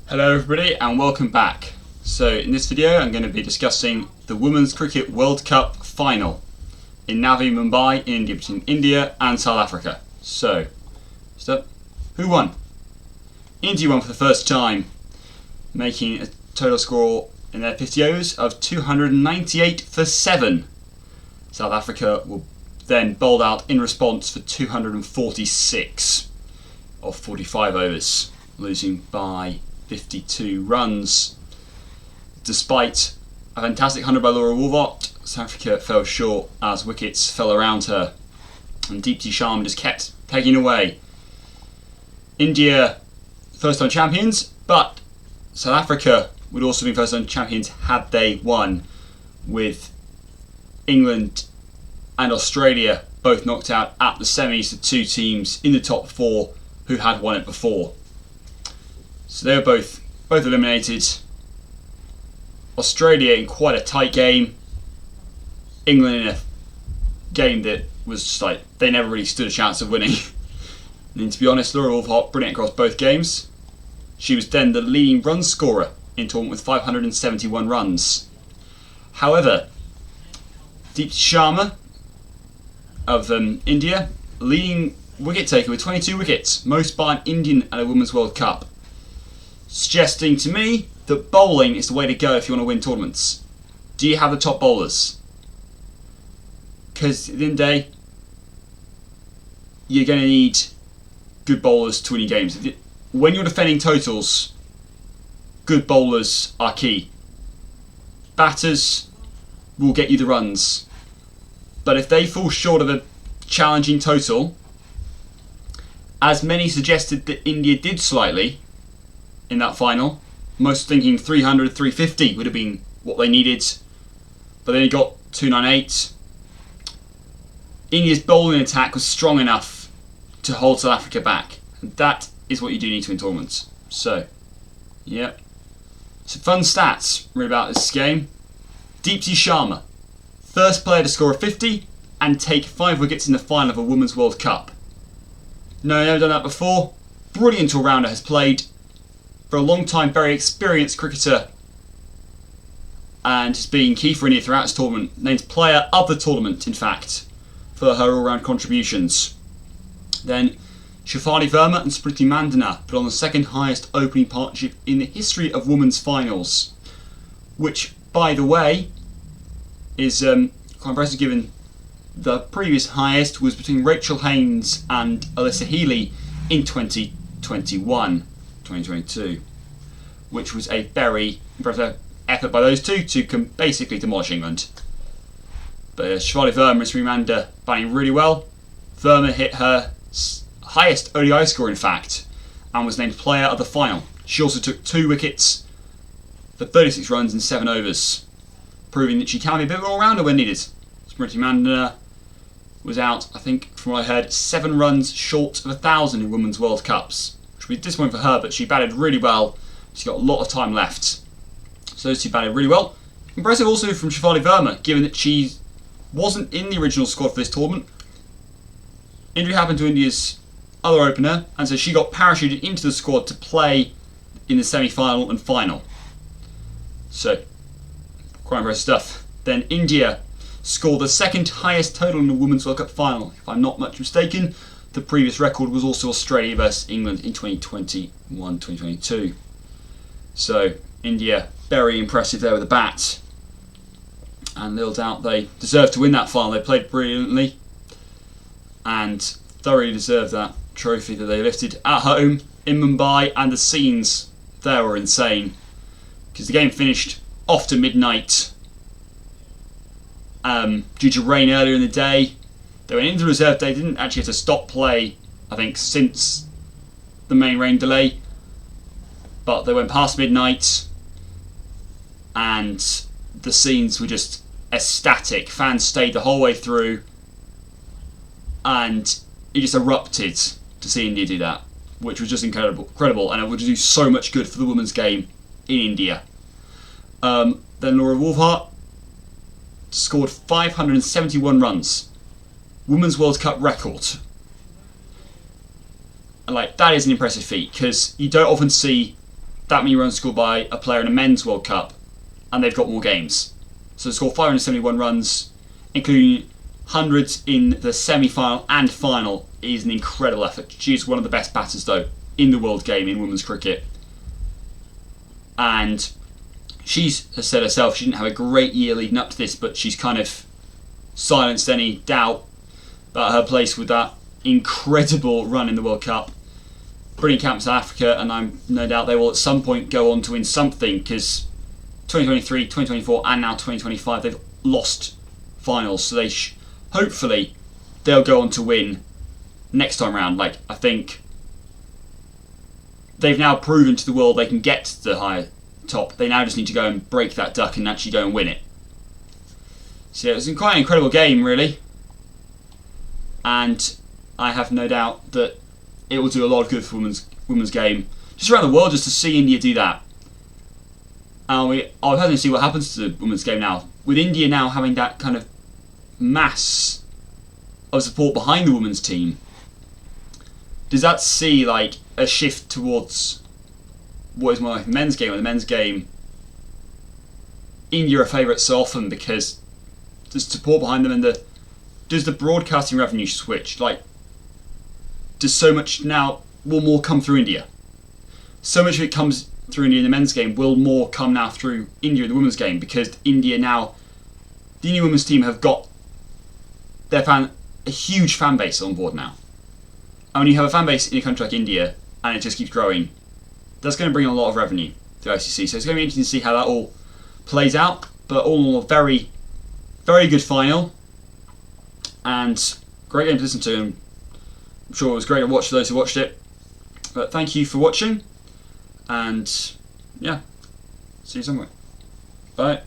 Hello everybody and welcome back. So in this video I'm going to be discussing the Women's Cricket World Cup final in Navi Mumbai in India between India and South Africa. So, who won? India won for the first time, making a total score in their 50 overs of 298 for 7. South Africa will then bowled out in response for 246 of 45 overs, losing by 52 runs. Despite a fantastic 100 by Laura Wolvaardt, South Africa fell short as wickets fell around her and Deepti Sharma just kept pegging away. India, first time champions, but South Africa would also be first time champions had they won, with England and Australia both knocked out at the semis, the two teams in the top 4 who had won it before. So they were both eliminated. Australia in quite a tight game. England in a game that was just like they never really stood a chance of winning. And to be honest, Laura Wolvaardt brilliant across both games. She was then the leading run scorer in tournament with 571 runs. However, Deepti Sharma of India, leading wicket taker with 22 wickets, most by an Indian at a Women's World Cup, suggesting to me that bowling is the way to go if you want to win tournaments. Do you have the top bowlers? Because at the end of the day, you're going to need good bowlers to win your games. When you're defending totals, good bowlers are key. Batters will get you the runs, but if they fall short of a challenging total, as many suggested that India did slightly in that final, most thinking 300, 350 would have been what they needed, but then he got 298. India's bowling attack was strong enough to hold South Africa back, and that is what you do need to win tournaments. So, yeah. Some fun stats really about this game. Deepti Sharma, first player to score a 50 and take 5 wickets in the final of a Women's World Cup. No, never done that before. Brilliant all-rounder, has played for a long time, very experienced cricketer, and has been key for India throughout this tournament. Named player of the tournament, in fact, for her all-round contributions. Then Shafali Verma and Smriti Mandhana put on the second highest opening partnership in the history of women's finals, which, by the way, is quite impressive given the previous highest was between Rachel Haynes and Alyssa Healy in 2022, which was a very impressive effort by those two to basically demolish England. But Shafali Verma and Smriti Mandhana batting really well. Verma hit her highest ODI score, in fact, and was named player of the final. She also took 2 wickets for 36 runs in 7 overs, proving that she can be a bit of an all-rounder when needed. Smriti Mandhana was out, I think, from what I heard, 7 runs short of 1,000 in Women's World Cups, which would be disappointing for her, but she batted really well. She's got a lot of time left. So those two batted really well. Impressive also from Shafali Verma, given that she wasn't in the original squad for this tournament. Injury happened to India's other opener, and so she got parachuted into the squad to play in the semi-final and final. So, quite impressive stuff. Then India scored the second highest total in the Women's World Cup final. If I'm not much mistaken, the previous record was also Australia versus England in 2021-2022. So, India, very impressive there with the bat. And little doubt they deserved to win that final. They played brilliantly and thoroughly deserved that trophy that they lifted at home in Mumbai, and the scenes there were insane because the game finished off to midnight due to rain earlier in the day. They went into reserve. They didn't actually have to stop play, I think, since the main rain delay, but they went past midnight and the scenes were just ecstatic. Fans stayed the whole way through, and it just erupted to see India do that, which was just incredible, and it would do so much good for the women's game in India. Then Laura Wolvaardt scored 571 runs, Women's World Cup record. And that is an impressive feat, because you don't often see that many runs scored by a player in a men's World Cup, and they've got more games. So to score 571 runs, including hundreds in the semi-final and final, is an incredible effort. She's one of the best batters, though, in the world game in women's cricket. And she has said herself she didn't have a great year leading up to this, but she's kind of silenced any doubt about her place with that incredible run in the World Cup. Brilliant camp in South Africa, and I'm no doubt they will at some point go on to win something, because 2023, 2024 and now 2025 they've lost finals, so they hopefully they'll go on to win next time round. Like, I think they've now proven to the world they can get to the higher top. They now just need to go and break that duck and actually go and win it. So yeah, it was quite an incredible game, really, and I have no doubt that it will do a lot of good for women's game just around the world, just to see India do that. I'll have to see what happens to the women's game now, with India now having that kind of mass of support behind the women's team. Does that see like a shift towards what is more like the men's game? Or the men's game, India are favourites so often because there's support behind them, and does the broadcasting revenue switch? Like, does so much now, will more come through India? So much of it comes through India in the men's game, will more come now through India in the women's game, because India now, the Indian women's team have got a huge fan base on board now. And when you have a fan base in a country like India and it just keeps growing, that's going to bring in a lot of revenue to ICC. So it's going to be interesting to see how that all plays out. But all in all, a very, very good final, and great game to listen to. And I'm sure it was great to watch for those who watched it. But thank you for watching, and yeah, see you somewhere. Bye.